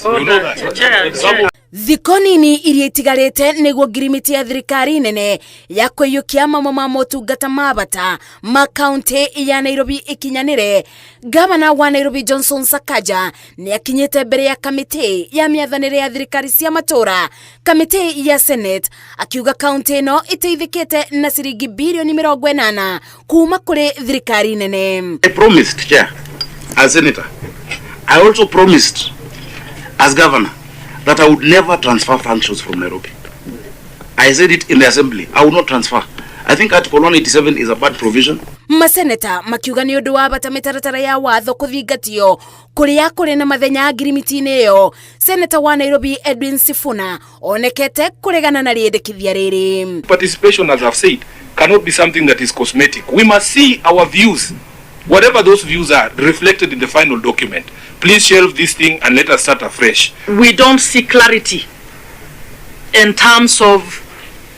You know that. Thikũ nini iria itigarĩte nĩguo ngirimiti ya thirikari nene ya kũiyũkia mamwe ma motungata ma bata ma kaunti ya Nairobi ikinyanire. Ngabana wa Nairobi Johnson Sakaja ni akinyite mbere ya kamiti ya miathanire ya thirikari cia matura, kamiti ya Senate, akiuga kaunti ĩno iteithĩkĩte na ciringi bilioni 80 kuma kũrĩ thirikari nene. I promised, Chair, as Senator. I also promised as Governor that I would never transfer functions from Nairobi. I said it in the assembly. I would not transfer. I think Article 187 is a bad provision. Maseneta makiuga ni ũndũ wa bata mĩtaratara ya watho kũthingatio kũrĩa kũrĩ na mathenya ngirimiti-inĩ ĩyo. Senator wa Nairobi Edwin Sifuna onekete kũregana na rĩendekithia rĩrĩ. Participation, as I've said, cannot be something that is cosmetic. We must see our views, whatever those views are, reflected in the final document. Please shelve this thing and let us start afresh. We don't see clarity in terms of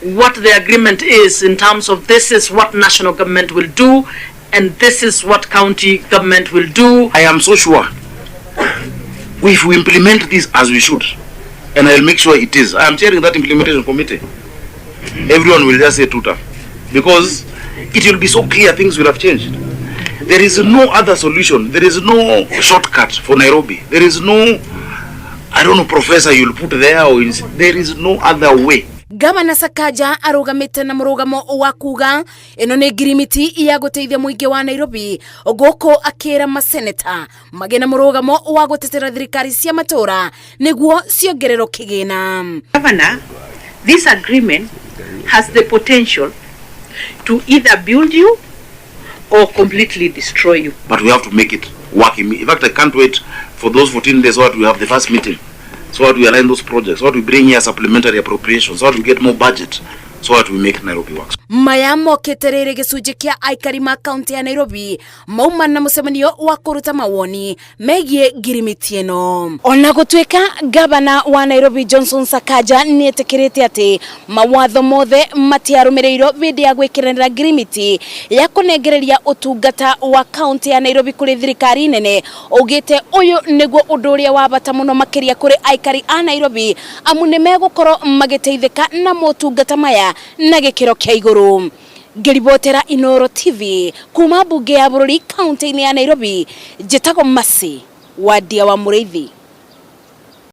what the agreement is, in terms of this is what national government will do and this is what county government will do. I am so sure if we implement this as we should, and I'll make sure it is. I am chairing that implementation committee. Everyone will just say tuta, because it will be so clear things will have changed. There is no other solution. There is no shortcut for Nairobi. There is no, I don't know, professor you'll put there, or there is no other way. Ngabana Sakaja arugamite na murugamo wa kuga ino ni ngirimiti ya guteithia muingi wa Nairobi, gũkũ akira maseneta magena murugamo wa gutetera thirikari cia matura niguo ciongerero kigina. Governor, this agreement has the potential to either build you or completely destroy you. But we have to make it work. In fact, I can't wait for those 14 days so that we have the first meeting, so that we align those projects, so that we bring here supplementary appropriations, so that we get more budget, so that we make Nairobi work. Maya moketerere gĩcunjĩ kĩa aikari ma kaunti ya Nairobi mauma na mũcemanio wa kũruta mawoni megie ngirimiti ĩno. Ona gũtuĩka Ngabana wa Nairobi Johnson Sakaja nĩetĩkĩrĩte atĩ mawatho mothe matiarũmĩrĩirwo hĩndĩ ya gwĩkĩranĩra ngirimiti ya kũnengereria ũtungata wa kaunti ya Nairobi kũrĩ thirikari nene, augĩte ũyũ nĩguo ũndũ ũrĩa wa bata mũno makĩria kũrĩ aikari a Nairobi, amu nĩmegũkorwo magĩteithĩka na motungata maya na gĩkĩro kĩa igũrũ. Ngiribotera Inoro TV kuma bunge ya bũrũri kaunti-inĩ ya Nairobi, njĩtagwo Masi wa Ndia wa Mũrĩithi.